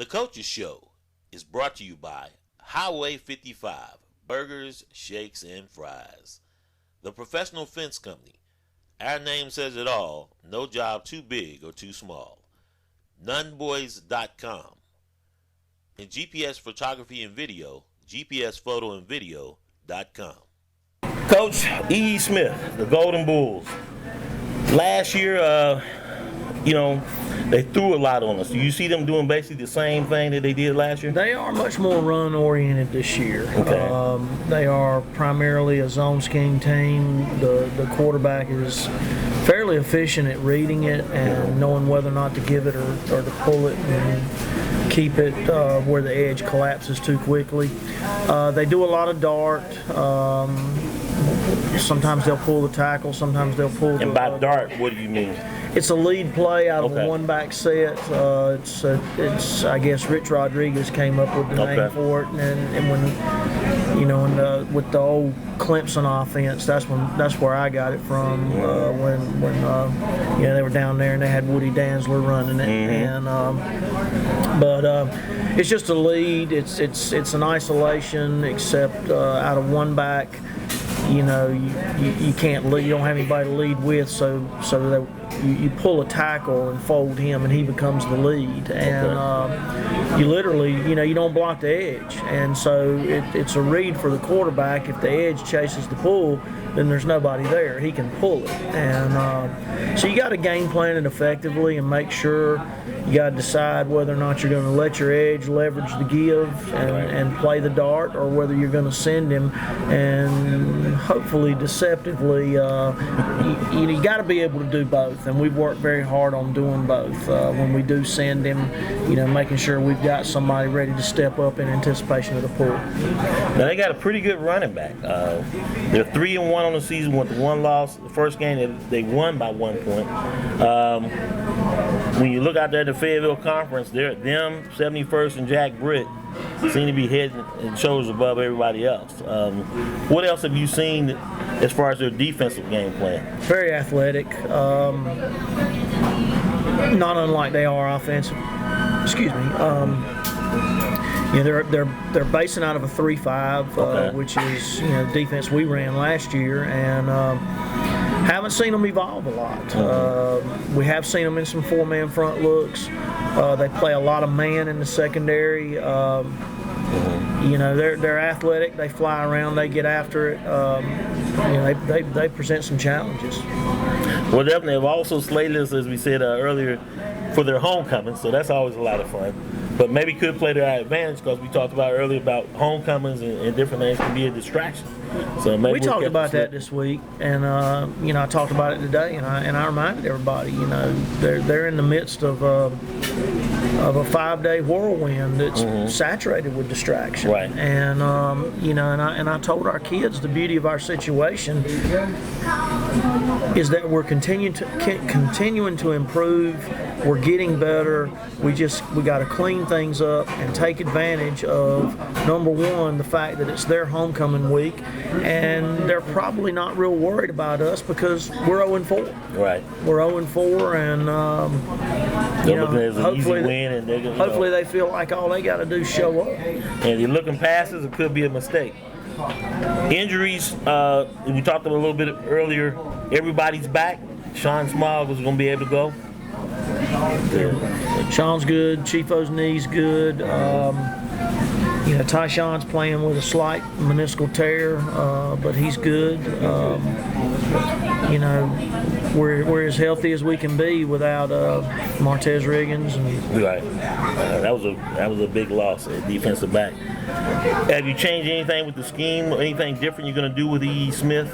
The Coaches Show is brought to you by Highway 55 Burgers, Shakes, and Fries. The Professional Fence Company. Our name says it all. No job too big or too small. Nunboys.com. And GPS Photography and Video, GPSPhotoandVideo.com. Coach E. Smith, the Golden Bulls. Last year, they threw a lot on us. Do you see them doing basically the same thing that they did last year? They are much more run-oriented this year. Okay. They are primarily a zone scheme team. The quarterback is fairly efficient at reading it and knowing whether or not to give it or to pull it and keep it where the edge collapses too quickly. They do a lot of dart. Sometimes they'll pull the tackle, sometimes they'll pull the... And by dart, what do you mean? It's a lead play out of a one-back set. It's I guess Rich Rodriguez came up with the name for it, and when with the old Clemson offense, that's where I got it from. When they were down there and they had Woody Dantzler running it, but it's just a lead. It's an isolation, except out of one back. You can't lead, you don't have anybody to lead with, so that you pull a tackle and fold him and he becomes the lead, and you literally you don't block the edge, and so it's a read for the quarterback. If the edge chases the pull, then there's nobody there, he can pull it, and so you got to game plan it effectively and make sure. You got to decide whether or not you're going to let your edge leverage the give and play the dart, or whether you're going to send him and hopefully deceptively. You got to be able to do both, and we've worked very hard on doing both. When we do send him, making sure we've got somebody ready to step up in anticipation of the pull. Now they got a pretty good running back. They're 3-1 on the season with one loss. The first game they won by 1 point. When you look out there at the Fayetteville Conference, them, 71st, and Jack Britt seem to be head and shoulders above everybody else. What else have you seen as far as their defensive game plan? Very athletic, not unlike they are offensive. Excuse me. They're basing out of a 3-5, which is the defense we ran last year, and haven't seen them evolve a lot. We have seen them in some four-man front looks. They play a lot of man in the secondary. They're athletic. They fly around. They get after it. They present some challenges. Well, definitely. They've also slated us, as we said earlier, for their homecoming, so that's always a lot of fun. But maybe could play to our advantage, because we talked about earlier about homecomings and different things can be a distraction. So maybe we talked about that this week, and I talked about it today, and I reminded everybody, they're in the midst of a 5-day whirlwind that's saturated with distraction. Right. And I told our kids the beauty of our situation is that we're continuing to improve. We're getting better. We got to clean things up and take advantage of, number one, the fact that it's their homecoming week, and they're probably not real worried about us because we're 0-4. Right. We're 0-4, and hopefully they feel like all they got to do is show up. And you're looking passes, it could be a mistake. Injuries, we talked about a little bit earlier. Everybody's back. Sean Smog was going to be able to go. Sean's good. Chifo's knee's good. Tyshawn's playing with a slight meniscal tear, but he's good. We're as healthy as we can be without Martez Riggins. Right. That was a big loss at defensive back. Have you changed anything with the scheme or anything different you're going to do with E. Smith?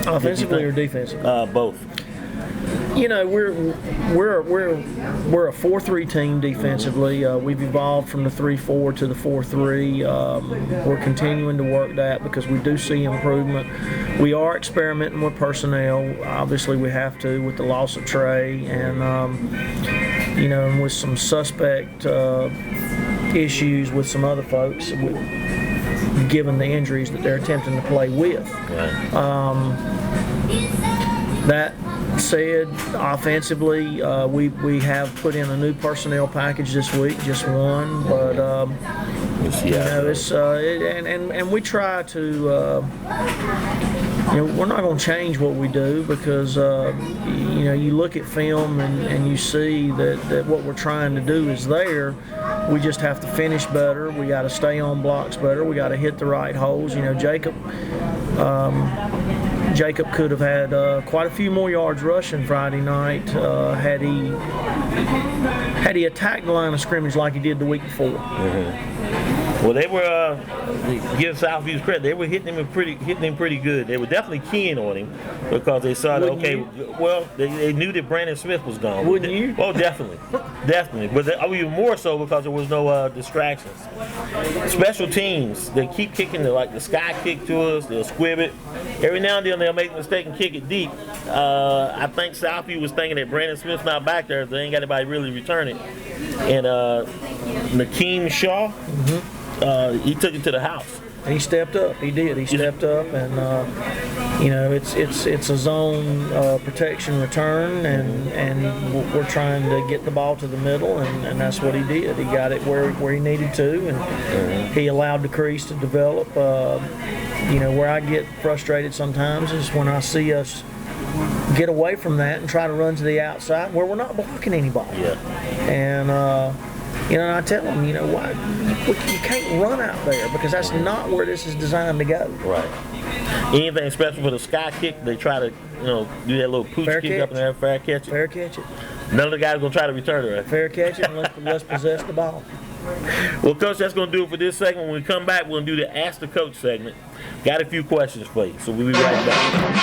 Offensively or defensively? Both. We're a 4-3 team defensively. We've evolved from the 3-4 to the 4-3. We're continuing to work that because we do see improvement. We are experimenting with personnel. Obviously, we have to with the loss of Trey and with some suspect issues with some other folks, given the injuries that they're attempting to play with. Right. That said, offensively, we have put in a new personnel package this week, just one, but it's and we try to. We're not going to change what we do because you look at film and you see that what we're trying to do is there. We just have to finish better. We got to stay on blocks better. We got to hit the right holes. Jacob could have had quite a few more yards rushing Friday night had he attacked the line of scrimmage like he did the week before. Mm-hmm. Well, they were give Southview's credit. They were hitting him pretty good. They were definitely keying on him because they saw that they knew that Brandon Smith was gone. Wouldn't you? Oh, definitely. But even more so because there was no distractions. Special teams, they keep kicking the sky kick to us. They'll squib it. Every now and then they'll make a mistake and kick it deep. I think Southview was thinking that Brandon Smith's not back there. They ain't got anybody really return it. And Nakeem Shaw. Mm-hmm. He took it to the house. He stepped up. He did. He stepped up, and it's a zone protection return, and we're trying to get the ball to the middle, and that's what he did. He got it where he needed to, and he allowed the crease to develop. Where I get frustrated sometimes is when I see us get away from that and try to run to the outside where we're not blocking anybody. Yeah. And I tell them, why you can't run out there because that's not where this is designed to go. Right. Anything special for the sky kick? They try to, do that little pooch fair kick catch. Up in there, fair catch it. Fair catch it. None of the guys gonna try to return it. Right? Fair catch it. And let's possess the ball. Well, Coach, that's gonna do it for this segment. When we come back, we're gonna do the Ask the Coach segment. Got a few questions for you, so we'll be right back.